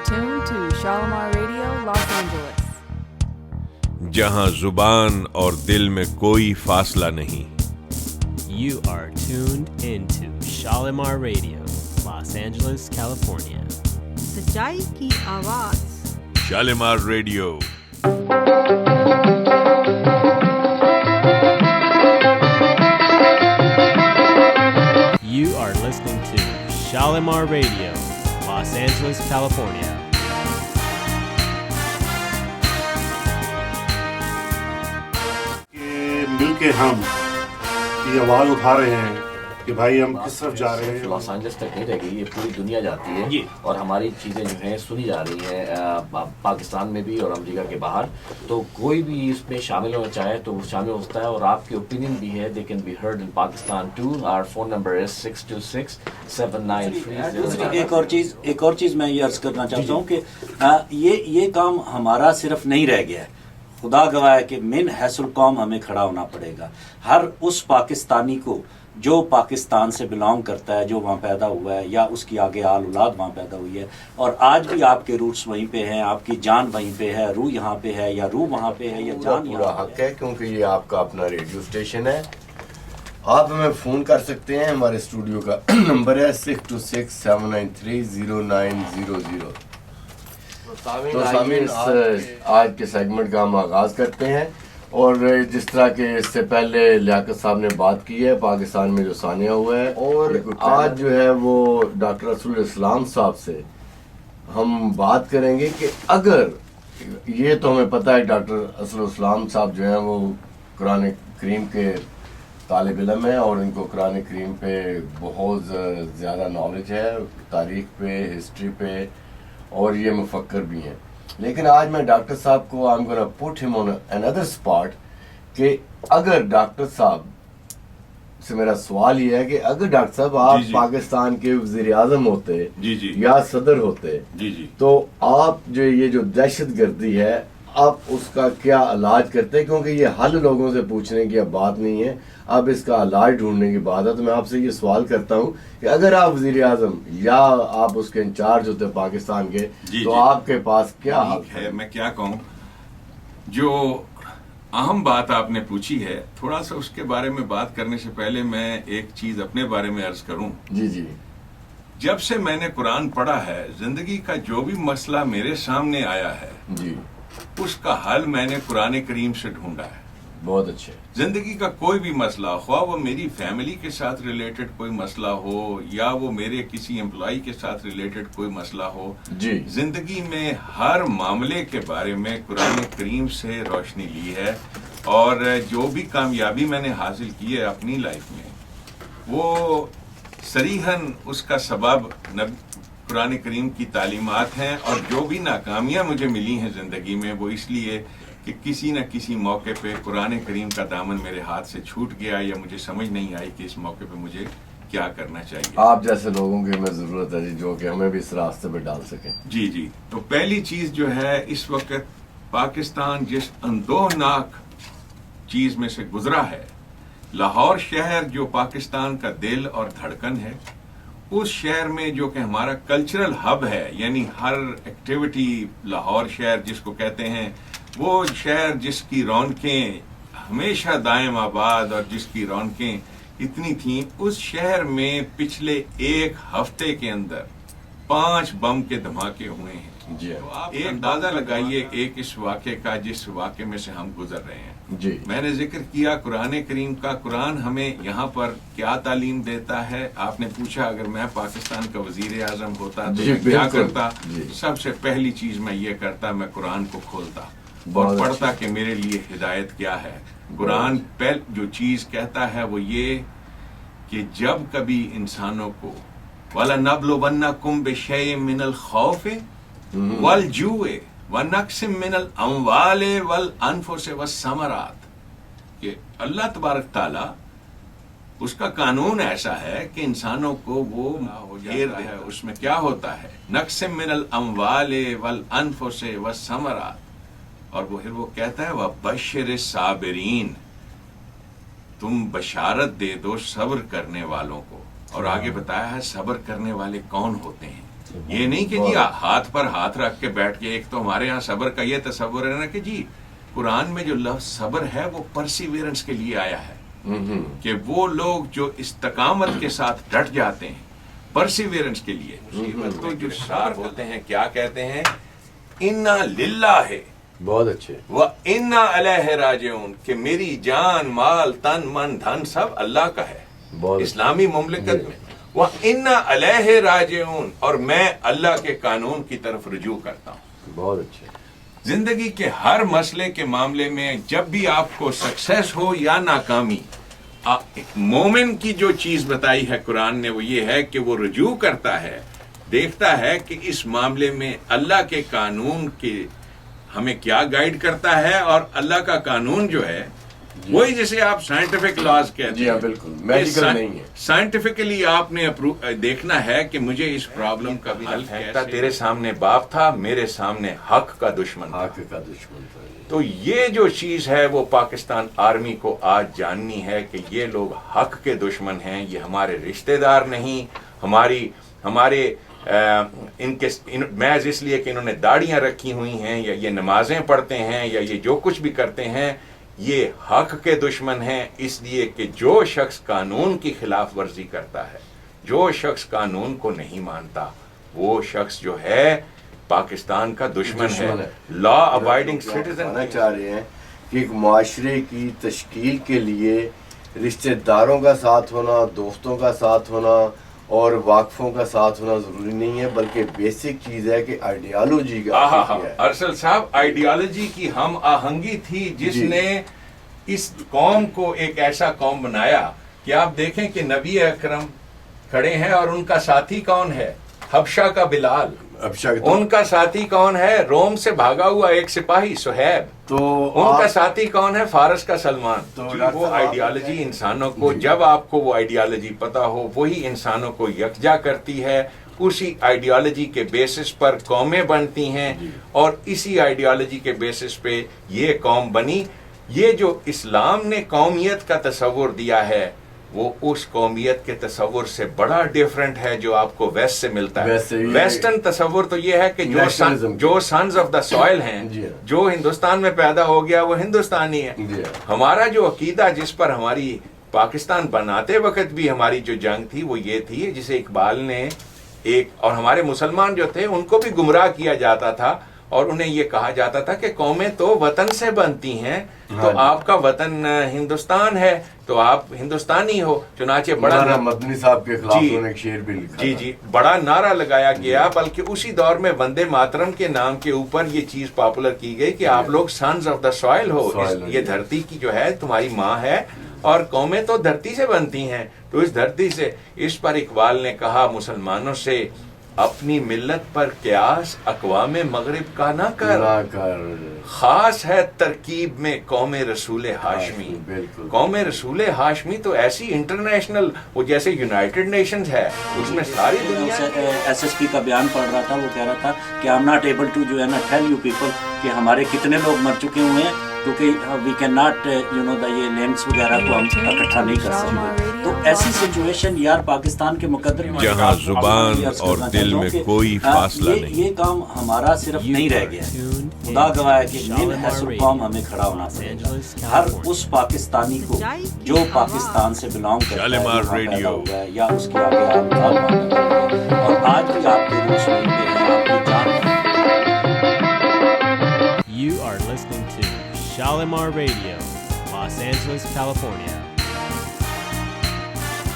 tuned to Shalimar Radio, Los Angeles. جہاں زبان اور دل میں کوئی فاصلہ نہیں. You are tuned into Shalimar Radio, Los Angeles, California. سچائی کی آواز. Shalimar radio. You are listening to Shalimar Radio, Los Angeles, California. مل کے ہم یہ آواز اٹھا رہے ہیں کہ بھائی ہم کس طرف جا رہے ہیں. لاس اینجلس تک نہیں رہ گئی، یہ پوری دنیا جاتی ہے اور ہماری چیزیں جو ہیں سنی جا رہی ہیں پاکستان میں بھی اور امریکہ کے باہر. تو کوئی بھی اس میں شامل ہونا چاہے تو وہ شامل ہوتا ہے اور آپ کی اوپینین بھی ہے. They can be heard in Pakistan too. Our phone number ہے 626-793. ایک اور چیز میں یہ عرض کرنا چاہتا ہوں کہ یہ کام ہمارا صرف نہیں رہ گیا ہے. خدا گواہ ہے کہ من حیث القوم ہمیں کھڑا ہونا پڑے گا. ہر اس پاکستانی کو جو پاکستان سے بلانگ کرتا ہے، جو وہاں پیدا ہوا ہے یا اس کی آگے آل اولاد وہاں پیدا ہوئی ہے، اور آج بھی آپ کے روٹس وہیں پہ ہیں، آپ کی جان وہیں پہ ہے، روح یہاں پہ ہے یا روح وہاں پہ ہے یا جان پورا حق ہے، کیونکہ یہ آپ کا اپنا ریڈیو اسٹیشن ہے. آپ ہمیں فون کر سکتے ہیں. ہمارے اسٹوڈیو کا نمبر ہے 626-793-0900. تو سامعین آج کے سیگمنٹ کا ہم آغاز کرتے ہیں. اور جس طرح کہ اس سے پہلے لیاقت صاحب نے بات کی ہے پاکستان میں جو سانحہ ہوا ہے، اور آج جو ہے وہ ڈاکٹر اسد الاسلام صاحب سے ہم بات کریں گے کہ اگر یہ تو ہمیں پتہ ہے ڈاکٹر اسد الاسلام صاحب جو ہیں وہ قرآن کریم کے طالب علم ہیں اور ان کو قرآن کریم پہ بہت زیادہ نالج ہے، تاریخ پہ، ہسٹری پہ، اور یہ مفکر بھی ہیں. لیکن آج میں ڈاکٹر صاحب کو I'm gonna put him on another spot کہ اگر ڈاکٹر صاحب سے میرا سوال یہ ہے کہ اگر ڈاکٹر صاحب آپ پاکستان کے وزیر اعظم ہوتے یا صدر ہوتے تو آپ جو دہشت گردی ہے آپ اس کا کیا علاج کرتے؟ کیونکہ یہ حل لوگوں سے پوچھنے کی اب بات نہیں ہے، اب اس کا علاج ڈھونڈنے کی بات ہے. تو میں آپ سے یہ سوال کرتا ہوں کہ اگر آپ وزیر اعظم یا آپ اس کے انچارج ہوتے پاکستان کے تو آپ کے پاس کیا حل ہے؟ میں کیا کہوں، جو اہم بات آپ نے پوچھی ہے، تھوڑا سا اس کے بارے میں بات کرنے سے پہلے میں ایک چیز اپنے بارے میں عرض کروں. جی جب سے میں نے قرآن پڑھا ہے، زندگی کا جو بھی مسئلہ میرے سامنے آیا ہے اس کا حل میں نے قرآن کریم سے ڈھونڈا ہے. بہت اچھے. زندگی کا کوئی بھی مسئلہ، خواہ وہ میری فیملی کے ساتھ ریلیٹڈ کوئی مسئلہ ہو یا وہ میرے کسی امپلائی کے ساتھ ریلیٹڈ کوئی مسئلہ ہو، زندگی میں ہر معاملے کے بارے میں قرآن کریم سے روشنی لی ہے. اور جو بھی کامیابی میں نے حاصل کی ہے اپنی لائف میں، وہ صریحاً اس کا سبب قرآن کریم کی تعلیمات ہیں. اور جو بھی ناکامیاں مجھے ملی ہیں زندگی میں، وہ اس لیے کہ کسی نہ کسی موقع پہ قرآن کریم کا دامن میرے ہاتھ سے چھوٹ گیا یا مجھے سمجھ نہیں آئی کہ اس موقع پہ مجھے کیا کرنا چاہیے. آپ جیسے لوگوں کی ہمیں ضرورت ہے جو کہ ہمیں بھی اس راستے پہ ڈال سکیں. جی تو پہلی چیز جو ہے، اس وقت پاکستان جس اندوہناک چیز میں سے گزرا ہے، لاہور شہر جو پاکستان کا دل اور دھڑکن ہے، اس شہر میں جو کہ ہمارا کلچرل ہب ہے، یعنی ہر ایکٹیویٹی لاہور شہر جس کو کہتے ہیں، وہ شہر جس کی رونقیں ہمیشہ دائم آباد اور جس کی رونقیں اتنی تھیں، اس شہر میں پچھلے ایک ہفتے کے اندر 5 بم کے دھماکے ہوئے ہیں. تو آپ ایک اندازہ لگائیے ایک اس واقعے کا جس واقعے میں سے ہم گزر رہے ہیں. میں نے ذکر کیا قرآن کریم کا. قرآن ہمیں یہاں پر کیا تعلیم دیتا ہے؟ آپ نے پوچھا اگر میں پاکستان کا وزیر اعظم ہوتا تو میں کیا کرتا؟ سب سے پہلی چیز میں یہ کرتا، میں قرآن کو کھولتا اور پڑھتا کہ میرے لیے ہدایت کیا ہے. قرآن جو چیز کہتا ہے وہ یہ کہ جب کبھی انسانوں کو وَلَنَبْلُوَنَّكُمْ بِشَيْءٍ مِّنَ الْخَوْفِ وَالْجُوعِ وَنَقْصٍ مِّنَ الْأَمْوَالِ وَالْأَنفُسِ وَالثَّمَرَاتِ، کہ اللہ تبارک تعالیٰ اس کا قانون ایسا ہے کہ انسانوں کو وہ گھیرتا ہے. اس میں کیا ہوتا ہے؟ نقص من الاموال والانفس والثمرات. اور وہ پھر وہ کہتا ہے وبشر الصابرین، تم بشارت دے دو صبر کرنے والوں کو. اور آگے بتایا ہے صبر کرنے والے کون ہوتے ہیں. یہ نہیں کہ جی ہاتھ پر ہاتھ رکھ کے بیٹھ کے. ایک تو ہمارے یہاں صبر کا یہ تصور ہے نا کہ جی قرآن میں جو لفظ صبر ہے وہ پرسیویرنس کے لیے آیا ہے کہ وہ لوگ جو استقامت کے ساتھ ڈٹ جاتے ہیں پرسیویرنس کے لیے. مصیبت تو جو شعر ہوتے ہیں کیا کہتے ہیں, انا للہ ہے, بہت اچھے, وَإِنَّا عَلَيْهِ رَاجِعُونَ کہ میری جان مال تن من دھن سب اللہ کا ہے اسلامی مملکت میں. وَإِنَّا عَلَيْهِ رَاجِعُونَ اور میں اللہ کے قانون کی طرف رجوع کرتا ہوں. بہت اچھے. زندگی کے ہر مسئلے کے معاملے میں جب بھی آپ کو سکسیس ہو یا ناکامی, مومن کی جو چیز بتائی ہے قرآن نے وہ یہ ہے کہ وہ رجوع کرتا ہے, دیکھتا ہے کہ اس معاملے میں اللہ کے قانون کے ہمیں کیا گائیڈ کرتا ہے. اور اللہ کا قانون جو ہے وہی جسے آپ سائنٹیفک لاز کہتے ہیں. جی ہاں بالکل, میڈیکل نہیں ہے. سائنٹیفکلی آپ نے دیکھنا ہے کہ مجھے اس پرابلم کا بھی حل کیسے. تیرے سامنے باپ تھا, میرے سامنے حق کا دشمن تھا. حق کا دشمن تھا. تو یہ جو چیز ہے وہ پاکستان آرمی کو آج جاننی ہے کہ یہ لوگ حق کے دشمن ہیں, یہ ہمارے رشتہ دار نہیں, ہمارے محض اس لیے کہ انہوں نے داڑیاں رکھی ہوئی ہیں یا یہ نمازیں پڑھتے ہیں یا یہ جو کچھ بھی کرتے ہیں, یہ حق کے دشمن ہیں. اس لیے کہ جو شخص قانون کی خلاف ورزی کرتا ہے, جو شخص قانون کو نہیں مانتا, وہ شخص جو ہے پاکستان کا دشمن ہے. لا ابائڈنگ سٹیزن چاہ رہے ہیں کہ ایک معاشرے کی تشکیل کے لیے رشتہ داروں کا ساتھ ہونا, دوستوں کا ساتھ ہونا اور واقفوں کا ساتھ ہونا ضروری نہیں ہے, بلکہ بیسک چیز ہے کہ آئیڈیالوجی کا. ارسل صاحب, آئیڈیالوجی کی ہم آہنگی تھی جس نے اس قوم کو ایک ایسا قوم بنایا کہ آپ دیکھیں کہ نبی اکرم کھڑے ہیں اور ان کا ساتھی کون ہے, حبشہ کا بلال. ان کا ساتھی کون ہے, روم سے بھاگا ہوا ایک سپاہی صہیب. تو ان کا ساتھی کون ہے, فارس کا سلمان. تو وہ آئیڈیالوجی انسانوں کو, جب آپ کو وہ آئیڈیالوجی پتا ہو, وہی انسانوں کو یکجا کرتی ہے. اسی آئیڈیالوجی کے بیسس پر قومیں بنتی ہیں اور اسی آئیڈیالوجی کے بیسس پہ یہ قوم بنی. یہ جو اسلام نے قومیت کا تصور دیا ہے وہ اس قومیت کے تصور سے بڑا ڈیفرنٹ ہے جو آپ کو ویسٹ سے ملتا ہے. ویسٹرن تصور تو یہ ہے کہ جو سنز آف دا سوائل ہیں, جو ہندوستان میں پیدا ہو گیا وہ ہندوستانی ہے. ہمارا جو عقیدہ جس پر ہماری پاکستان بناتے وقت بھی ہماری جو جنگ تھی وہ یہ تھی, جسے اقبال نے اور ہمارے مسلمان جو تھے ان کو بھی گمراہ کیا جاتا تھا اور انہیں یہ کہا جاتا تھا کہ قومیں تو وطن سے بنتی ہیں, تو آپ کا وطن ہندوستان ہے تو آپ ہندوستانی ہو. چنانچہ بڑا مدنی صاحب کے خلاف انہوں نے ایک شعر بھی لکھا. جی بڑا نعرہ لگایا گیا, بلکہ اسی دور میں وندے ماترم کے نام کے اوپر یہ چیز پاپولر کی گئی کہ آپ لوگ سنز آف دا سوائل ہو, یہ دھرتی کی جو ہے تمہاری ماں ہے اور قومیں تو دھرتی سے بنتی ہیں. تو اس دھرتی سے, اس پر اقبال نے کہا مسلمانوں سے, اپنی ملت پر قیاس اقوام مغرب کا نہ کر, خاص ہے ترکیب میں قوم رسول ہاشمی. قوم رسول ہاشمی تو ایسی انٹرنیشنل, وہ جیسے یونائٹڈ نیشنز ہے, اس میں ساری دنیا. ایس ایس پی کا بیان پڑھ رہا تھا, وہ کہہ رہا تھا کہ I am not able to جو ہے نا ٹیل یو پیپل کہ ہمارے کتنے لوگ مر چکے ہوئے ہیں, کیونکہ وی کین ناٹ یہ لینڈس وغیرہ کو ہم اکٹھا نہیں کر سکتے. تو ایسی سچویشن یار پاکستان کے مقدر میں جہاں زبان اور دل میں کوئی فاصلہ نہیں. یہ کام ہمارا صرف نہیں رہ گیا, خدا گواہ ہے کہ من حیث قوم ہمیں کھڑا ہونا پڑے گا. ہر اس پاکستانی کو جو پاکستان سے بلانگ کرتا ہے, پیدا ہوا ہے یا اس کی آگے اور آج بھی آپ کے روش میں آپ کی جان. You are listening to Shalimar Radio, Los Angeles, California.